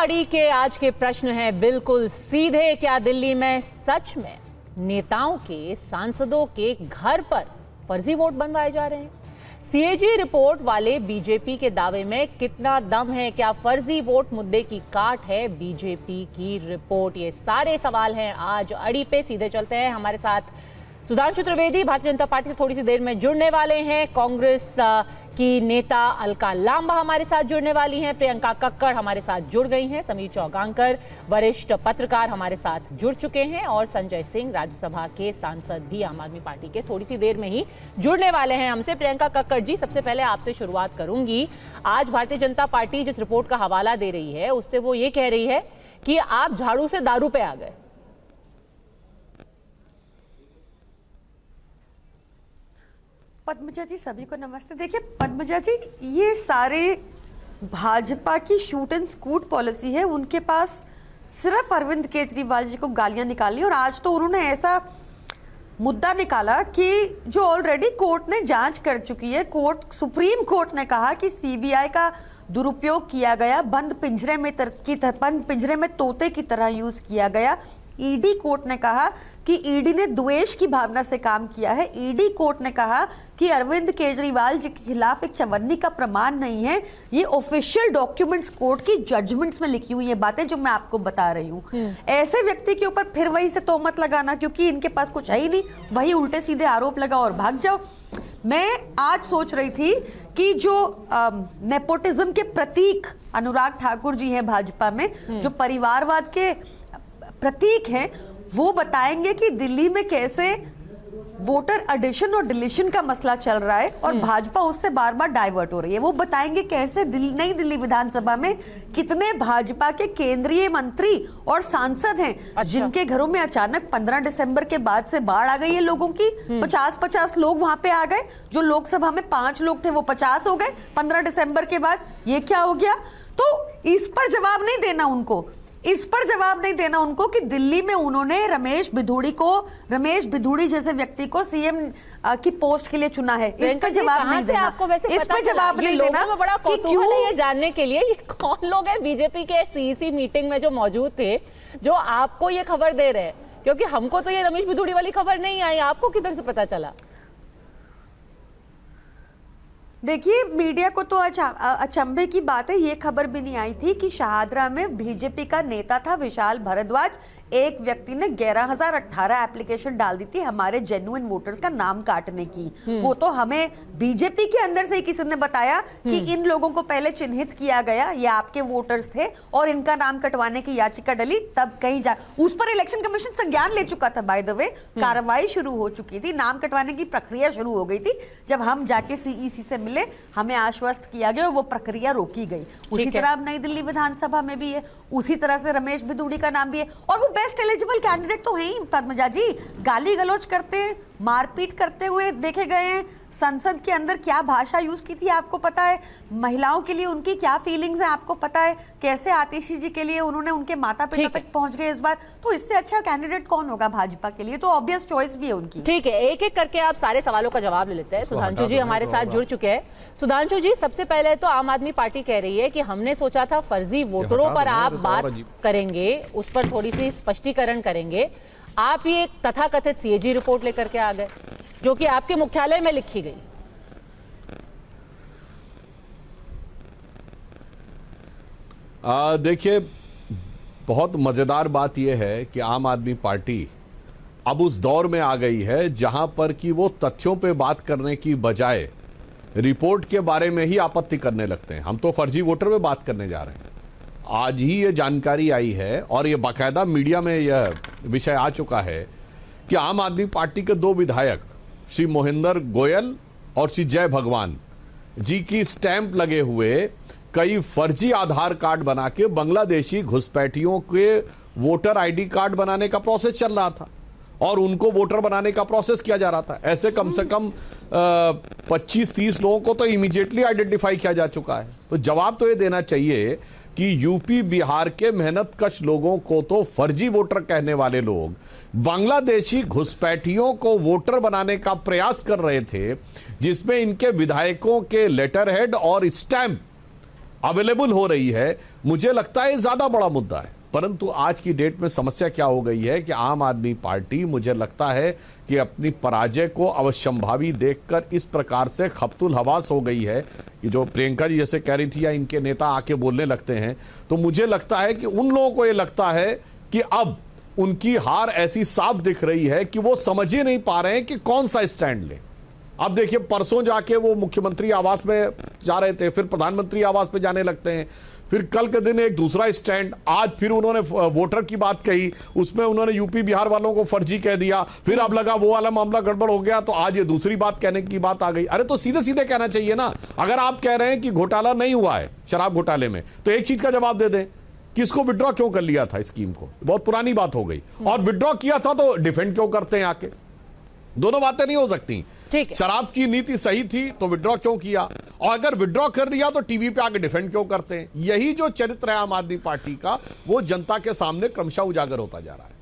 अड़ी के आज के प्रश्न हैं बिल्कुल सीधे। क्या दिल्ली में सच में नेताओं के, सांसदों के घर पर फर्जी वोट बनवाए जा रहे हैं? सीएजी रिपोर्ट वाले बीजेपी के दावे में कितना दम है? क्या फर्जी वोट मुद्दे की काट है बीजेपी की रिपोर्ट? ये सारे सवाल हैं आज अड़ी पे। सीधे चलते हैं। हमारे साथ सुधांशु त्रिवेदी भारतीय जनता पार्टी से थोड़ी सी देर में जुड़ने वाले हैं। कांग्रेस की नेता अलका लांबा हमारे साथ जुड़ने वाली हैं। प्रियंका कक्कड़ हमारे साथ जुड़ गई हैं। समीर चौगांकर वरिष्ठ पत्रकार हमारे साथ जुड़ चुके हैं और संजय सिंह राज्यसभा के सांसद भी आम आदमी पार्टी के थोड़ी सी देर में ही जुड़ने वाले हैं हमसे। प्रियंका कक्कड़ जी, सबसे पहले आपसे शुरुआत करूंगी। आज भारतीय जनता पार्टी जिस रिपोर्ट का हवाला दे रही है उससे वो ये कह रही है कि आप झाड़ू से दारू पे आ गए। पद्मजा जी, सभी को नमस्ते। देखिए पद्मजा जी, ये सारे भाजपा की शूट एंड स्कूट पॉलिसी है। उनके पास सिर्फ अरविंद केजरीवाल जी को गालियां निकाली और आज तो उन्होंने ऐसा मुद्दा निकाला कि जो ऑलरेडी कोर्ट ने जांच कर चुकी है। सुप्रीम कोर्ट ने कहा कि सीबीआई का दुरुपयोग किया गया, बंद पिंजरे में तोते की तरह यूज किया गया। ईडी कोर्ट ने कहा कि ईडी ने द्वेष की भावना से काम किया है। ईडी कोर्ट ने कहा कि अरविंद केजरीवाल जी के खिलाफ एक चवन्नी का प्रमाण नहीं है। ये ऑफिशियल डॉक्यूमेंट्स कोर्ट की जजमेंट्स में लिखी हुई ये बातें जो मैं आपको बता रही हूँ। ऐसे व्यक्ति के ऊपर फिर वही से तोहमत लगाना, क्योंकि इनके पास कुछ है ही नहीं, वही उल्टे सीधे आरोप लगाओ और भाग जाओ। मैं आज सोच रही थी कि जो नेपोटिज्म के प्रतीक अनुराग ठाकुर जी हैं भाजपा में, जो परिवारवाद के प्रतीक हैं, वो बताएंगे कि दिल्ली में कैसे वोटर एडिशन और डिलीशन का मसला चल रहा है और भाजपा उससे बार बार डाइवर्ट हो रही है। वो बताएंगे कैसे नई दिल्ली विधानसभा में कितने भाजपा के केंद्रीय मंत्री और सांसद हैं जिनके घरों में अचानक 15 दिसंबर के बाद से बाढ़ आ गई है। लोगों की 50-50 लोग वहां पे आ गए। जो लोकसभा में 5 लोग थे वो 50 हो गए 15 दिसंबर के बाद। ये क्या हो गया? तो इस पर जवाब नहीं देना उनको, इस पर जवाब नहीं देना उनको कि दिल्ली में उन्होंने रमेश भिधुड़ी जैसे व्यक्ति को सीएम की पोस्ट के लिए चुना है। इस पर जवाब नहीं देना, इस पर जवाब नहीं देना कि क्यों ये जानने के लिए ये कौन लोग हैं बीजेपी के सीईसी मीटिंग में जो मौजूद थे, जो आपको ये खबर दे रहे हैं, क्योंकि हमको तो ये रमेश भिधुड़ी वाली खबर नहीं आई। आपको किधर से पता चला? देखिए, मीडिया को तो अचंभे की बात है, ये खबर भी नहीं आई थी कि शाहदरा में बीजेपी का नेता था विशाल भारद्वाज, एक व्यक्ति ने 11,018 एप्लीकेशन डाल दी थी हमारे जेन्युइन वोटर्स का नाम काटने की। वो तो हमें बीजेपी के अंदर से ही किसी ने बताया कि इन लोगों को पहले चिन्हित किया गया, ये आपके वोटर्स थे और इनका नाम कटवाने की याचिका डली, तब कहीं उस पर इलेक्शन कमीशन संज्ञान ले चुका था। बाय द वे, कार्रवाई शुरू हो चुकी थी, नाम कटवाने की प्रक्रिया शुरू हो गई थी। जब हम जाके सीईसी से मिले, हमें आश्वस्त किया गया और वो प्रक्रिया रोकी गई। उसी तरह अब नई दिल्ली विधानसभा में भी है, उसी तरह से रमेश भिधुड़ी का नाम भी है और वो बेस्ट एलिजिबल कैंडिडेट तो है ही। पद्मजा जी, गाली गलौज करते, मारपीट करते हुए देखे गए हैं। संसद के अंदर क्या भाषा यूज की थी आपको पता है? महिलाओं के लिए उनकी क्या फीलिंग्स हैं आपको पता है? कैसे आतिशी जी के लिए उन्होंने उनके माता पिता तक पहुंच गए इस बार। तो इससे अच्छा कैंडिडेट कौन होगा भाजपा के लिए? तो ऑब्वियस चॉइस भी है उनकी। ठीक है, एक एक करके आप सारे सवालों का जवाब ले लेते हैं। सुधांशु जी हमारे साथ जुड़ चुके हैं। सुधांशु जी, सबसे पहले तो आम आदमी पार्टी कह रही है कि हमने सोचा था फर्जी वोटरों पर आप बात करेंगे, उस पर थोड़ी सी स्पष्टीकरण करेंगे। आप ये तथाकथित सीएजी रिपोर्ट लेकर के आ गए जो कि आपके मुख्यालय में लिखी गई। देखिए, बहुत मजेदार बात यह है कि आम आदमी पार्टी अब उस दौर में आ गई है जहां पर कि वो तथ्यों पे बात करने की बजाय रिपोर्ट के बारे में ही आपत्ति करने लगते हैं। हम तो फर्जी वोटर पे बात करने जा रहे हैं। आज ही ये जानकारी आई है और ये बाकायदा मीडिया में यह विषय आ चुका है कि आम आदमी पार्टी के 2 विधायक श्री मोहिंदर गोयल और श्री जय भगवान जी की स्टैंप लगे हुए कई फर्जी आधार कार्ड बना के बांग्लादेशी घुसपैठियों के वोटर आईडी कार्ड बनाने का प्रोसेस चल रहा था और उनको वोटर बनाने का प्रोसेस किया जा रहा था। ऐसे कम से कम 25-30 लोगों को तो इमीडिएटली आइडेंटिफाई किया जा चुका है। तो जवाब तो ये देना चाहिए कि यूपी बिहार के मेहनतकश लोगों को तो फर्जी वोटर कहने वाले लोग बांग्लादेशी घुसपैठियों को वोटर बनाने का प्रयास कर रहे थे, जिसमें इनके विधायकों के लेटर हेड और स्टैंप अवेलेबल हो रही है, मुझे लगता है ज्यादा बड़ा मुद्दा है। परंतु आज की डेट में समस्या क्या हो गई है कि आम आदमी पार्टी, मुझे लगता है कि अपनी पराजय को अवश्यंभावी देखकर इस प्रकार से खप्तुल हवास हो गई है कि जो प्रियंका जी जैसे कह रही थी या इनके नेता आके बोलने लगते हैं, तो मुझे लगता है कि उन लोगों को ये लगता है कि अब उनकी हार ऐसी साफ दिख रही है कि वो समझ ही नहीं पा रहे हैं कि कौन सा स्टैंड ले। अब देखिए, परसों जाके वो मुख्यमंत्री आवास में जा रहे थे, फिर प्रधानमंत्री आवास पे जाने लगते हैं, फिर कल के दिन एक दूसरा स्टैंड, आज फिर उन्होंने वोटर की बात कही, उसमें उन्होंने यूपी बिहार वालों को फर्जी कह दिया, फिर अब लगा वो वाला मामला गड़बड़ हो गया, तो आज ये दूसरी बात कहने की बात आ गई। अरे तो सीधे सीधे कहना चाहिए ना, अगर आप कह रहे हैं कि घोटाला नहीं हुआ है शराब घोटाले में, तो एक चीज का जवाब दे दें कि इसको विड्रॉ क्यों कर लिया था, स्कीम को, बहुत पुरानी बात हो गई, और विड्रॉ किया था तो डिफेंड क्यों करते हैं आके। दोनों बातें नहीं हो सकती। ठीक है। शराब की नीति सही थी तो विड्रॉ क्यों किया, और अगर विड्रॉ कर दिया तो टीवी पे आके डिफेंड क्यों करते हैं। यही जो चरित्र है आम आदमी पार्टी का, वो जनता के सामने क्रमशः उजागर होता जा रहा है।